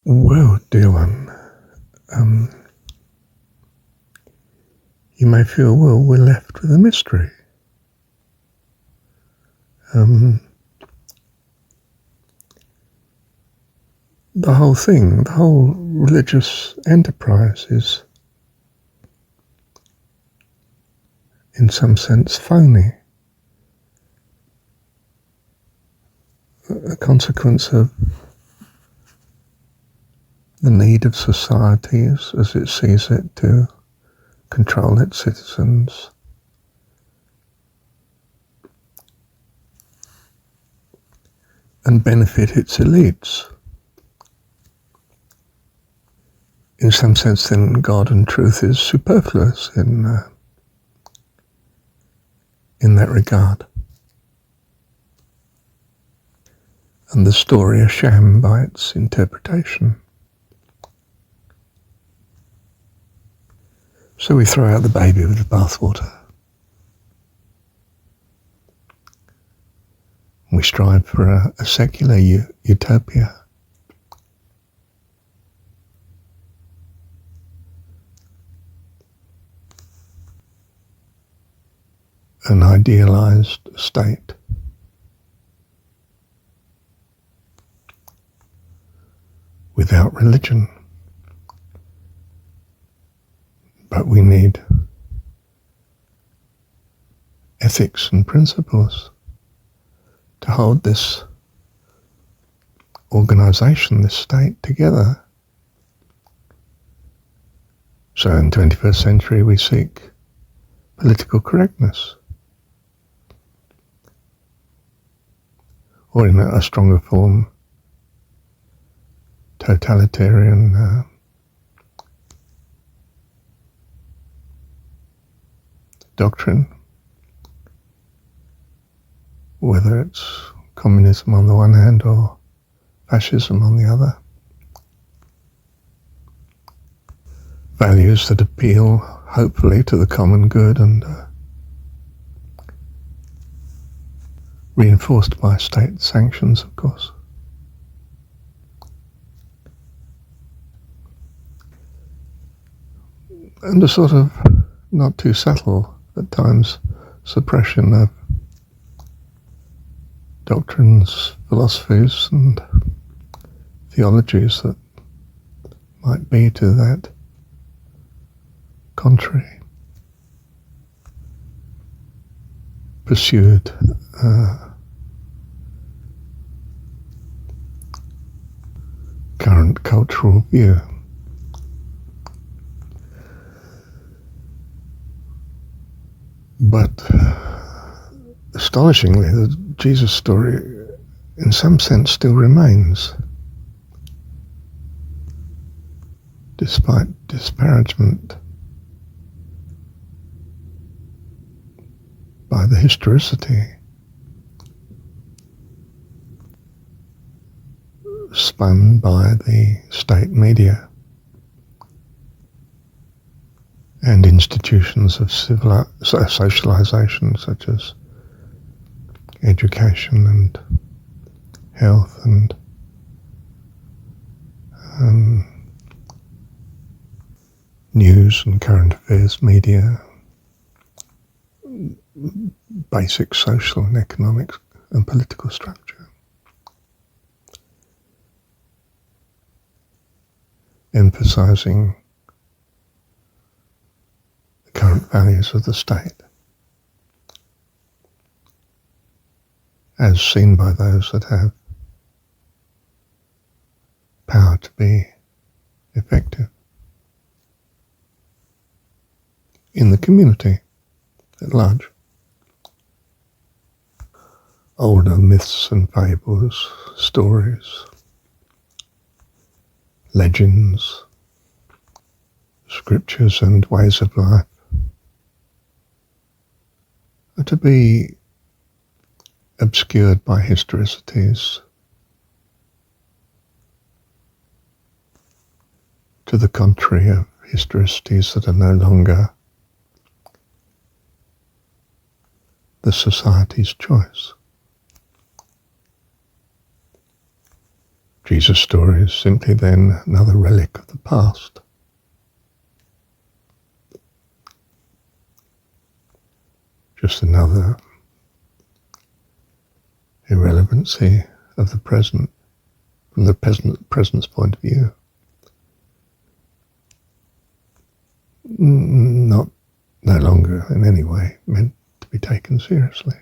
Well, dear one, you may feel, well, we're left with a mystery. The whole thing, the whole religious enterprise is, in some sense, phony. A consequence of the need of society as it sees it to control its citizens, and benefit its elites. In some sense, then, God and truth is superfluous in that regard, and the story a sham by its interpretation. So we throw out the baby with the bathwater. We strive for a secular utopia. An idealized state. Without religion. But we need ethics and principles to hold this organization, this state together. So in the 21st century we seek political correctness. Or in a stronger form, totalitarian doctrine, whether it's communism on the one hand or fascism on the other. Values that appeal, hopefully, to the common good and reinforced by state sanctions, of course. And a sort of not too subtle, at times, suppression of doctrines, philosophies, and theologies that might be to that contrary. Pursued current cultural view. But astonishingly, the Jesus story in some sense still remains, despite disparagement by the historicity spun by the state media and institutions of socialization such as education and health and news and current affairs media, basic social and economic and political structure, emphasizing the current values of the state as seen by those that have power to be effective in the community at large. Older myths and fables, stories, legends, scriptures and ways of life are to be obscured by historicities, to the contrary of historicities that are no longer the society's choice. Jesus' story is simply then another relic of the past. Just another irrelevancy of the present, from the present's point of view. No longer in any way meant to be taken seriously.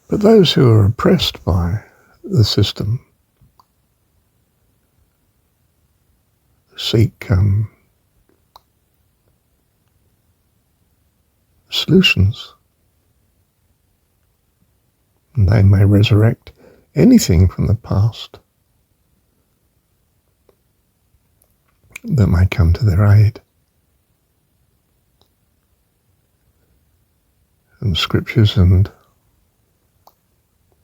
But those who are oppressed by the system seek solutions. And they may resurrect anything from the past that may come to their aid. And scriptures and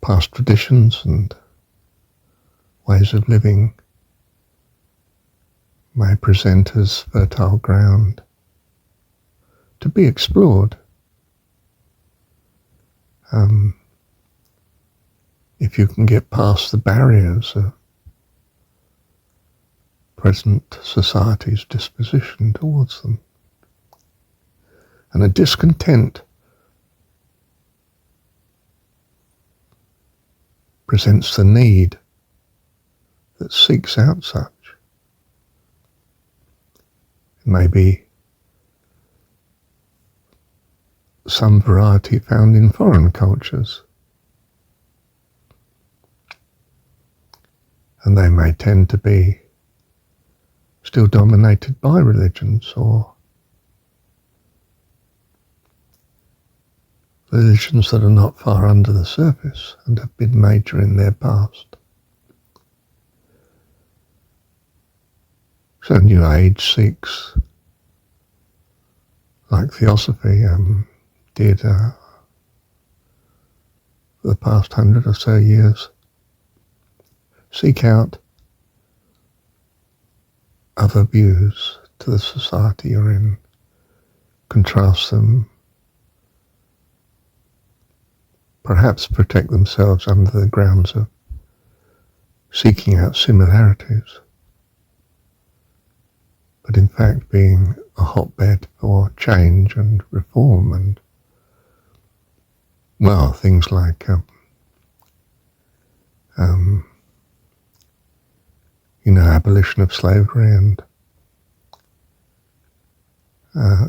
past traditions and ways of living may present as fertile ground to be explored. If you can get past the barriers of present society's disposition towards them, and a discontent presents the need that seeks out such. It may be some variety found in foreign cultures, and they may tend to be still dominated by religions, or religions that are not far under the surface and have been major in their past. So New Age seeks, like Theosophy did for the past 100 or so years, seek out other views to the society you're in, contrast them, perhaps protect themselves under the grounds of seeking out similarities, but in fact being a hotbed for change and reform and, well, things like abolition of slavery and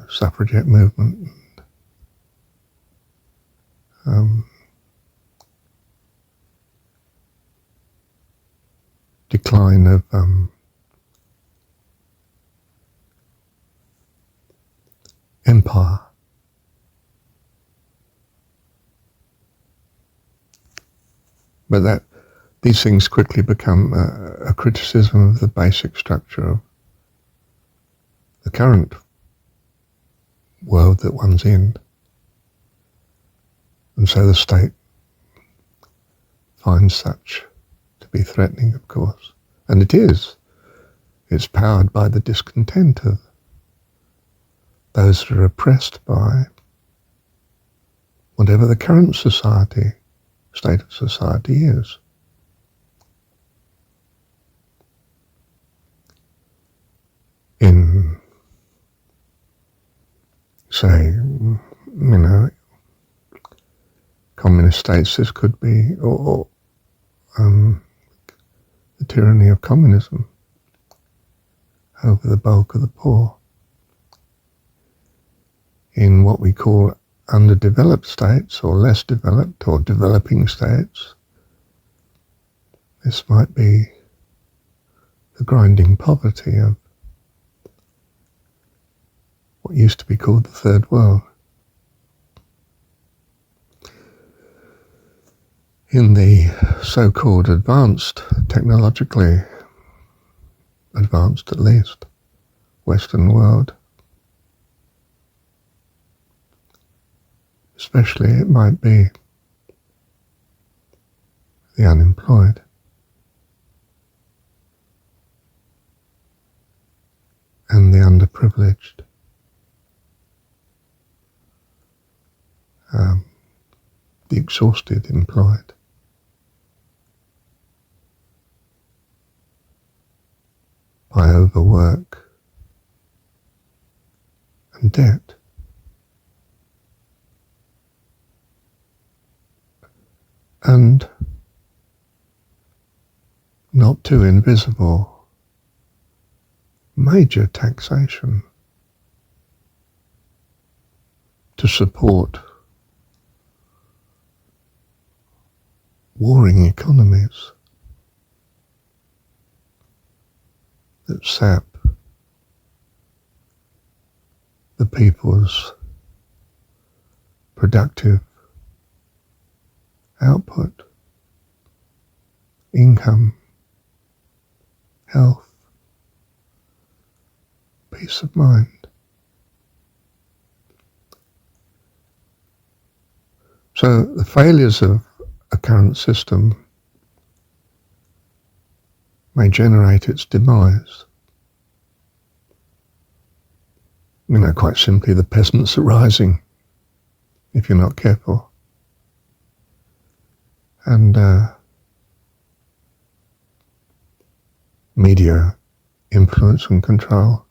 suffragette movement, and decline of empire. But these things quickly become a criticism of the basic structure of the current world that one's in. And so the state finds such to be threatening, of course. And it is. It's powered by the discontent of those that are oppressed by whatever the current state of society is. In, say, communist states, this could be, or the tyranny of communism over the bulk of the poor. In what we call underdeveloped states, or less developed, or developing states, this might be the grinding poverty of what used to be called the Third World. In the so-called advanced, technologically advanced at least, Western world, especially it might be the unemployed, and the underprivileged, the exhausted employed. by overwork and debt. And not too invisible, major taxation to support warring economies that sap the people's productive output, income, health, peace of mind. So the failures of a current system may generate its demise. Quite simply, the peasants are rising if you're not careful. And media influence and control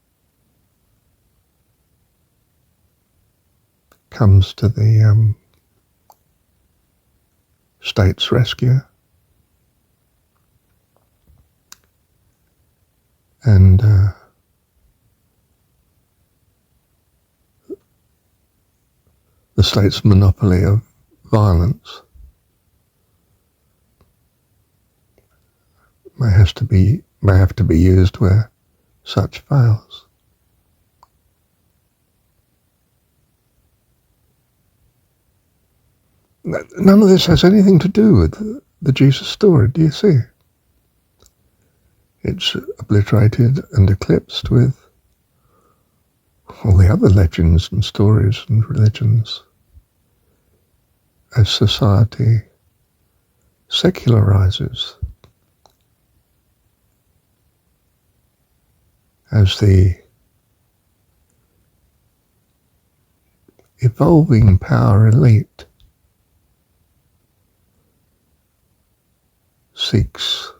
comes to the state's rescue. And the state's monopoly of violence may have to be used where such fails. None of this has anything to do with the Jesus story, do you see? It's obliterated and eclipsed with all the other legends and stories and religions as society secularizes, as the evolving power elite seeks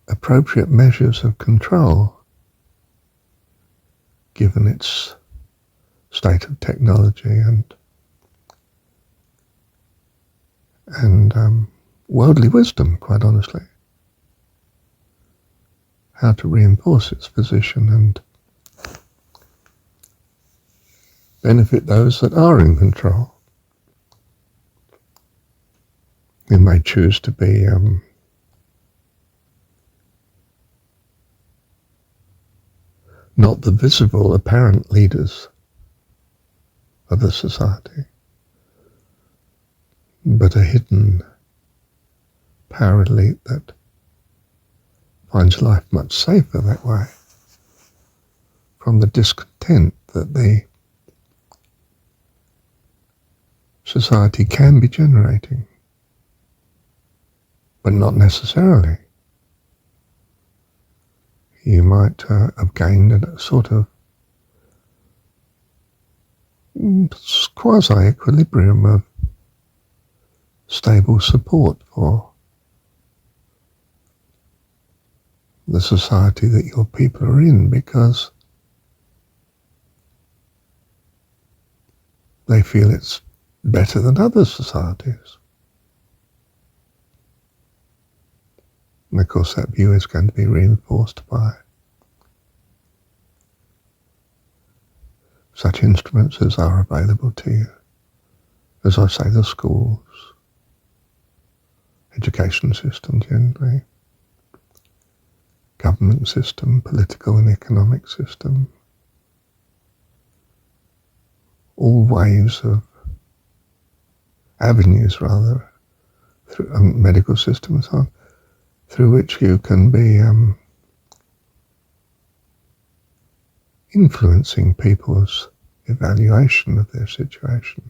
appropriate measures of control given its state of technology and worldly wisdom, quite honestly, how to reinforce its position and benefit those that are in control. They may choose to be not the visible, apparent leaders of the society, but a hidden power elite that finds life much safer that way from the discontent that the society can be generating, but not necessarily. You might have gained a sort of quasi-equilibrium of stable support for the society that your people are in, because they feel it's better than other societies. And of course that view is going to be reinforced by such instruments as are available to you. As I say, the schools, education system generally, government system, political and economic system, all waves of avenues rather, through medical system and so on, through which you can be influencing people's evaluation of their situation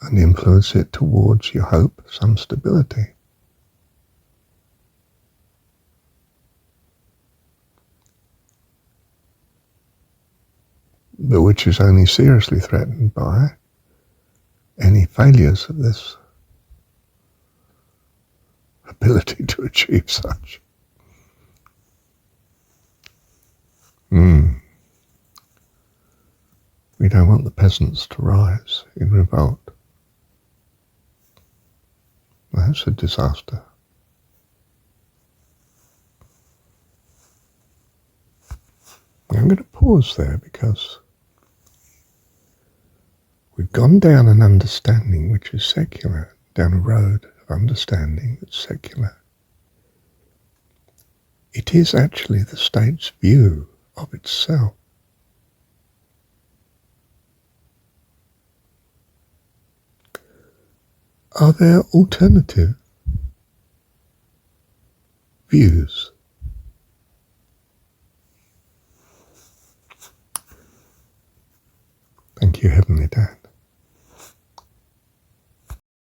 and influence it towards, you hope, some stability. But which is only seriously threatened by any failures of this ability to achieve such. We don't want the peasants to rise in revolt. That's a disaster. I'm going to pause there because we've gone down an understanding which is secular, down a road of understanding that's secular. It is actually the state's view of itself. Are there alternative views? Thank you, Heavenly